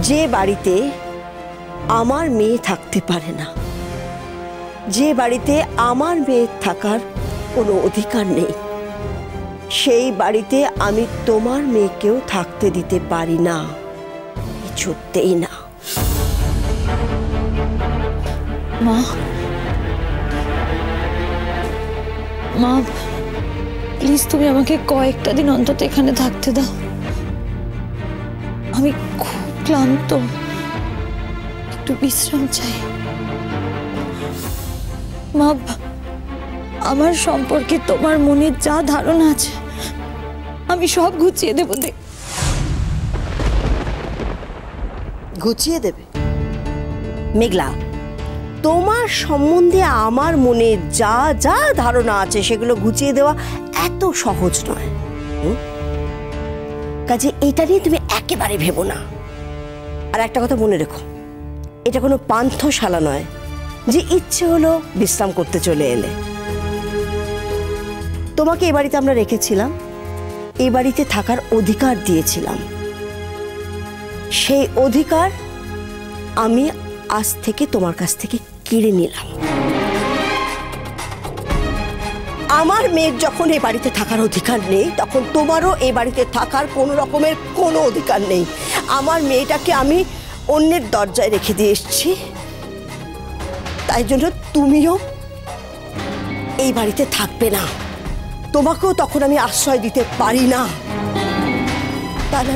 যে বাড়িতে আমার মেয়ে থাকতে পারে না, যে বাড়িতে আমার মেয়ের থাকার কোনো অধিকার নেই, সেই বাড়িতে আমি তোমার মেয়েকেও থাকতে দিতে পারি না, কিছুতেই না। মা, মা প্লিজ তুমি আমাকে কয়েকটা দিন অন্তত এখানে থাকতে দাও। আমি খুব ক্লান্ত, একটু বিশ্রাম চাই। মা, আমার সম্পর্কে তোমার মনে যা ধারণা আছে আমি সব গুছিয়ে দেব। গুছিয়ে দেবে? মেঘলা, তোমার সম্বন্ধে আমার মনে যা যা ধারণা আছে সেগুলো গুছিয়ে দেওয়া এত সহজ নয়। কাজে এটা নিয়ে তুমি একেবারে ভেবো না। আর একটা কথা মনে রেখো, এটা কোনো পান্থশালা নয় যে ইচ্ছে হলো বিশ্রাম করতে চলে এলে। তোমাকে এ বাড়িতে আমরা রেখেছিলাম, এই বাড়িতে থাকার অধিকার দিয়েছিলাম। সেই অধিকার আমি আজ থেকে তোমার কাছ থেকে কেড়ে নিলাম। আমার মেয়ের যখন এই বাড়িতে থাকার অধিকার নেই, তখন তোমারও এই বাড়িতে থাকার কোনো রকমের কোনো অধিকার নেই। আমার মেয়েটাকে আমি অন্যের দরজায় রেখে দিয়ে এসেছি, তাই জন্য তুমিও এই বাড়িতে থাকবে না। তোমাকেও তখন আমি আশ্রয় দিতে পারি না। তাহলে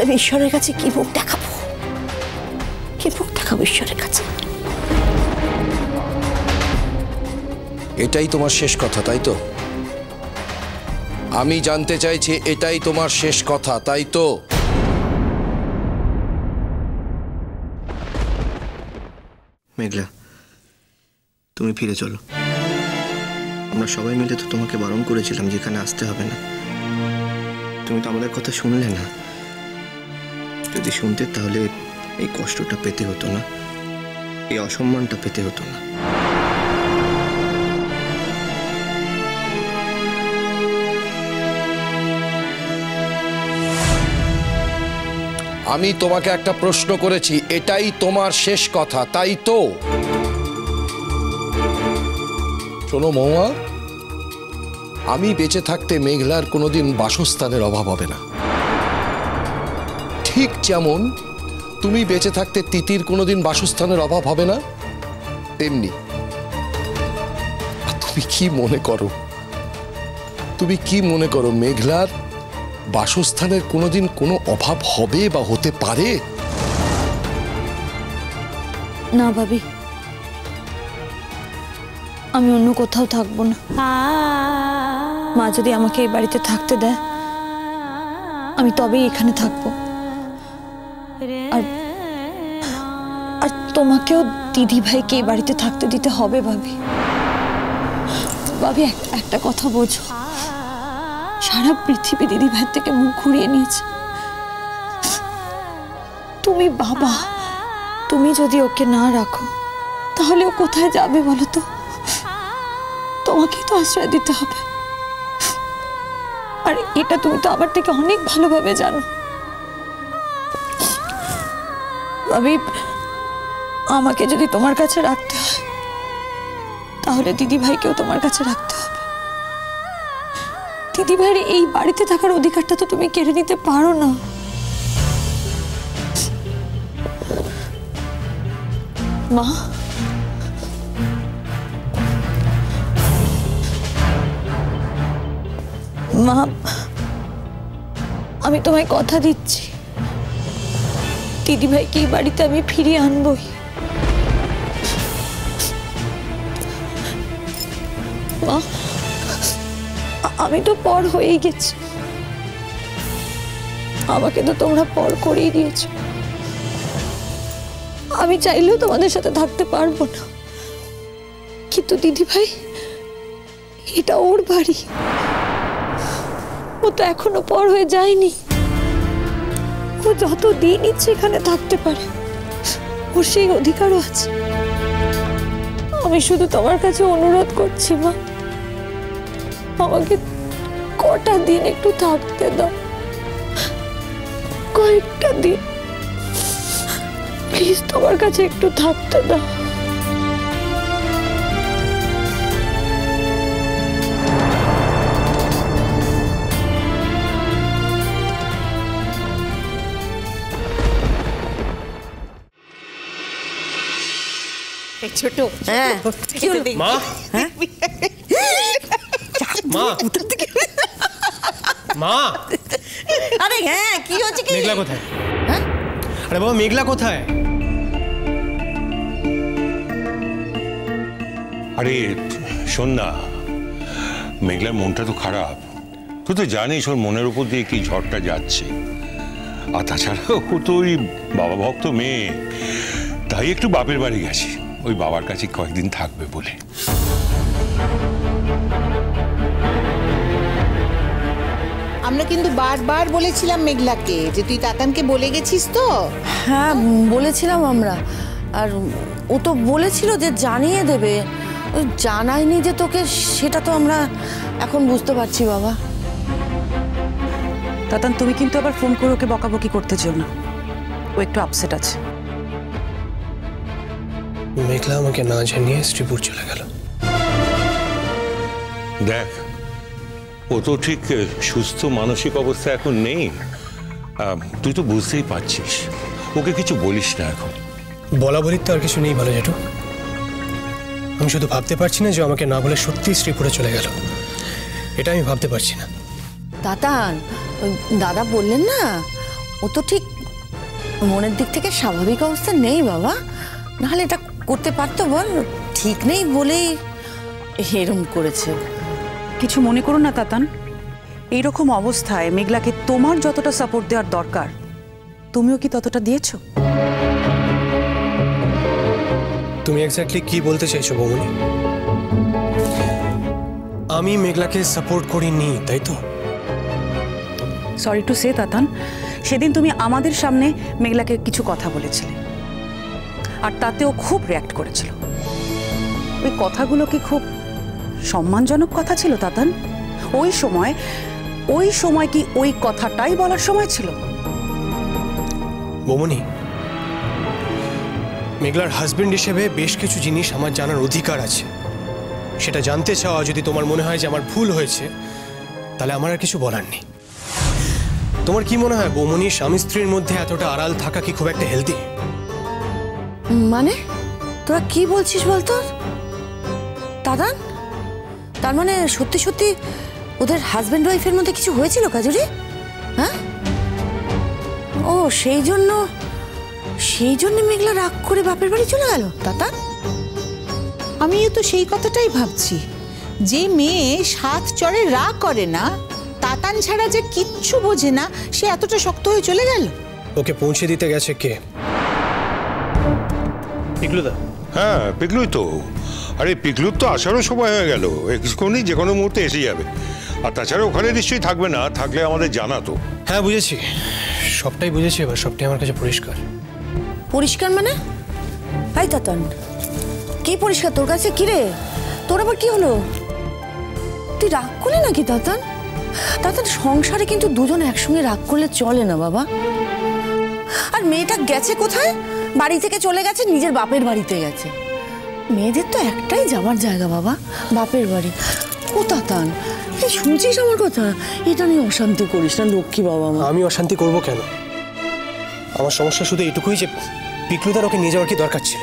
আমি ঈশ্বরের কাছে কি মুখ দেখাবো? কি মুখ দেখাবো ঈশ্বরের কাছে? এটাই তোমার শেষ কথা, তাই তো? আমি জানতে চাইছি এটাই তোমার শেষ কথা, তাই তো? মেঘলা, তুমি ফিরে চলো। আমরা সবাই মিলে তো তোমাকে বারণ করেছিলাম যেখানে আসতে হবে না। তুমি তো আমাদের কথা শুনলে না। যদি শুনতে তাহলে এই কষ্টটা পেতে হতো না, এই অসম্মানটা পেতে হতো না। আমি তোমাকে একটা প্রশ্ন করেছি, এটাই তোমার শেষ কথা, তাই তো? শোনো মহুয়া, আমি বেঁচে থাকতে মেঘলার কোনোদিন বাসস্থানের অভাব হবে না। ঠিক যেমন তুমি বেঁচে থাকতে তিতির কোনোদিন বাসস্থানের অভাব হবে না, তেমনি তুমি কি মনে করো মেঘলার বাসস্থানের কোনোদিন কোনো অভাব হবে বা হতে পারে? না ভাবি, আমি অন্য কোথাও থাকবো না। মা যদি আমাকে এই বাড়িতে থাকতে দেয় আমি তবেই এখানে থাকবো। আর তোমাকেও দিদি ভাইকে এই বাড়িতে থাকতে দিতে হবে ভাবি। ভাবি একটা কথা বোঝো, সারা পৃথিবী দিদি ভাই থেকে মুখ ঘুরিয়ে নিয়েছে। তুমি বাবা, তুমি যদি ওকে না রাখো তাহলে ও কোথায় যাবে বলো তো? তোমাকেই তো আশ্রয় দিতে হবে। আর এটা তুমি তো আমার থেকে অনেক ভালোভাবে জানো। ভাবি, আমাকে যদি তোমার কাছে রাখতে হয় তাহলে দিদি ভাইকেও তোমার কাছে রাখতে হবে। দিদি ভাইয়ের এই বাড়িতে থাকার অধিকারটা তো তুমি কেড়ে নিতে পারো না। মা, মা, আমি তোমায় কথা দিচ্ছি, দিদি ভাইকে এই বাড়িতে আমি ফিরিয়ে আনবই। মা, আমি তো পর হয়ে গেছি, আমাকে তো তোমরা পর করেই দিয়েছো। আমি চাইলেও তোমাদের সাথে থাকতে পারবো না, কিন্তু দিদি ভাই এটা ওর বাড়ি, ও তো এখনো পর হয়ে যায়নি। ও যতদিন ইচ্ছে এখানে থাকতে পারে, ওর সেই অধিকারও আছে। আমি শুধু তোমার কাছে অনুরোধ করছি মা, আমাকে কটা দিন একটু থাকতে দাও, কয়েকটা দিন। প্লিজ তোমার কাছে একটু থাকতে দাও। ছোট হ্যাঁ মা মা মা আরে হ্যাঁ কি হচ্ছে কি মেঘলা কোথায়? হ্যাঁ আরে বাবা মেঘলা কোথায়? আরে শোন না, মেঘলার মনটা তো খারাপ। তুই তো জানিস ওর মনের উপর দিয়ে কি ঝড়টা যাচ্ছে। আর তাছাড়া ও তো ওই বাবা ভক্ত মেয়ে, তাই একটু বাপের বাড়ি গেছি, ওই বাবার কাছে কয়েকদিন থাকবে বলে। আমরা কিন্তু বারবার বলেছিলাম মেঘলাকে যে তুই তাতানকে বলে গেছিস তো। হ্যাঁ বলেছিলাম আমরা, আর ও তো বলেছিল যে জানিয়ে দেবে, জানায়নি যে তোকে, সেটা তো আমরা এখন বুঝতে পারছি বাবা। তাতান তুমি কিন্তু আবার ফোন করে ওকে বকাবকি করতে চেও না, ও একটু আপসেট আছে। মেঘলা আমাকে না জানিয়ে শ্রীপুর চলে গেল। দেখ, ও তো ঠিক সুস্থ মানসিক অবস্থা এখন নেই, তুই তো বুঝতেই পারছিস। ওকে কিছু বলিস না এখন। বলা বলির তো আর কিছু নেই ভালো জেঠু। আমি শুধু ভাবতে পারছি না যে আমাকে না বলে সত্যি শ্রীপুরে চলে গেল, এটা আমি ভাবতে পারছি না। তাতান, দাদা বললেন না, ও তো ঠিক মনের দিক থেকে স্বাভাবিক অবস্থা নেই বাবা, নাহলে এটা করতে পারতো বল? ঠিক নেই বলেই এরম করেছে। কিছু মনে করো না তাতান, এইরকম অবস্থায় মেঘলাকে তোমার যতটা সাপোর্ট দেওয়ার দরকার তুমিও কি ততটা দিয়েছো? তুমি এক্স্যাক্টলি কি বলতে চাইছো বৌমনি? আমি মেঘলাকে সাপোর্ট করিনি তাই তো? সরি টু সে তাতান, সেদিন তুমি আমাদের সামনে মেঘলাকে কিছু কথা বলেছিলে, আর তাতেও খুব রিঅ্যাক্ট করেছিল। ওই কথাগুলো কি খুব সম্মানজনক কথা ছিল তাতান? ওই সময় কি ওই কথাটাই বলার সময় ছিল? বৌমনি, মেঘলার হাজবেন্ড হিসেবে বেশ কিছু জিনিস আমার জানার অধিকার আছে। সেটা জানতে চাওয়া যদি তোমার মনে হয় যে আমার ভুল হয়েছে, তাহলে আমার আর কিছু বলার নেই। তোমার কি মনে হয় বৌমনি, স্বামী স্ত্রীর মধ্যে এতটা আড়াল থাকা কি খুব একটা হেলদি? মানে তোরা কি বলছিস বলতো দাদা? তার মানে সত্যি সত্যি ওদের হাজব্যান্ড ওয়াইফের মধ্যে কিছু হয়েছিল কাজুরি? হ্যাঁ, ও সেই জন্য মেঘলা রাগ করে বাপের বাড়ি চলে গেল দাদা? আমিও তো সেই কথাটাই ভাবছি, যে মেয়ে সাত চড়ে রাগ করে না, তাতান ছাড়া যে কিচ্ছু বোঝে না, সে এতটা শক্ত হয়ে চলে গেল। ওকে পৌঁছে দিতে গেছে কে? পিকলুদা? হ্যাঁ পিকলুই তো। আরে পিকলুর তো আসারও সময় হয়ে গেল, এক্ষুনি যে কোনো মুহূর্তে এসে যাবে। আর তাছাড়া ওখানে নিশ্চয়ই থাকবে না, থাকলে আমাদের জানাতো। হ্যাঁ বুঝেছি, সবটাই বুঝেছি, এবার সবটাই আমার কাছে পরিষ্কার। পরিষ্কার মানে? ভাই তাতান, কি পরিষ্কার তোর কাছে? কি রে তোর আবার কি হলো? তুই রাগ করলি নাকি তাতান? তাতান, সংসারে কিন্তু দুজন একসঙ্গে রাগ করলে চলে না বাবা। আর মেয়েটা গেছে কোথায়? বাড়ি থেকে চলে গেছে, নিজের বাপের বাড়িতে গেছে। মেয়েদের তো একটাই যাওয়ার জায়গা বাবা, বাপের বাড়ি। ও তাতান, এই শুনছিস আমার কথা? এটা নিয়ে অশান্তি করিস না লক্ষ্মী বাবা। আমি অশান্তি করব কেন? আমার সমস্যা শুধু এটুকুই যে পিকলুদার ওকে নিয়ে যাওয়ার কি দরকার ছিল?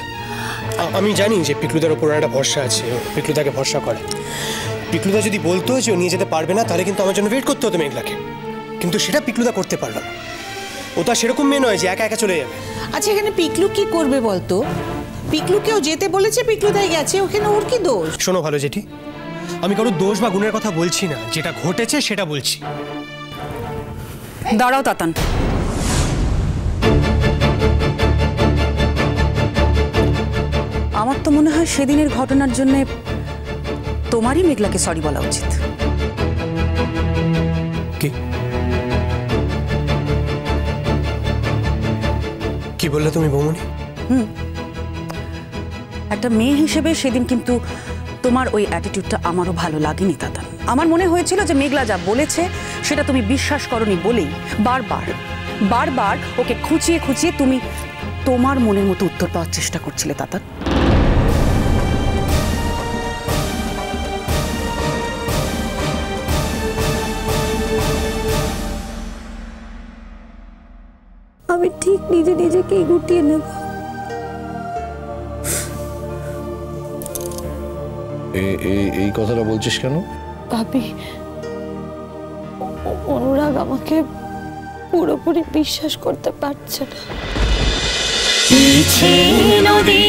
আমি জানি যে পিকলুদার ওপর একটা ভরসা আছে, পিকলুদাকে ভরসা করে। পিকলুদা যদি বলতো যে ও নিয়ে যেতে পারবে না, তাহলে কিন্তু আমার জন্য ওয়েট করতে হতো মেঘলাকে, কিন্তু সেটা পিকলুদা করতে পারলো না। ও তো সেরকম মেয়ে নয় যে একা একা চলে যাবে। আচ্ছা, এখানে পিকলু কি করবে বলতো? পিকলুকেও যেতে বলেছে, পিকলুদাই গেছে, ওখানে ওর কি দোষ? শোনো ভালো জেঠি, আমি কারোর দোষ বা গুণের কথা বলছি না, যেটা ঘটেছে সেটা বলছি। দাঁড়াও তাতান, আমার তো মনে হয় সেদিনের ঘটনার জন্য তোমারই মেঘলাকে সরি বলা উচিত। কি বললে তুমি বৌমনি? একটা মেয়ে হিসেবে সেদিন কিন্তু তোমার ওই অ্যাটিটিউডটা আমারও ভালো লাগেনি তাতান। আমার মনে হয়েছিল যে মেঘলা যা বলেছে সেটা তুমি বিশ্বাস করনি বলেই বারবার বারবার ওকে খুঁচিয়ে খুঁচিয়ে তুমি তোমার মনের মতো উত্তর পাওয়ার চেষ্টা করছিলে তাতান। আমি ঠিক নিজে নিজেকেই গুটিয়ে নেব। এই কথাটা বলছিস কেন? ভাবি, অনুরাগ আমাকে পুরোপুরি বিশ্বাস করতে পারছে না। নদী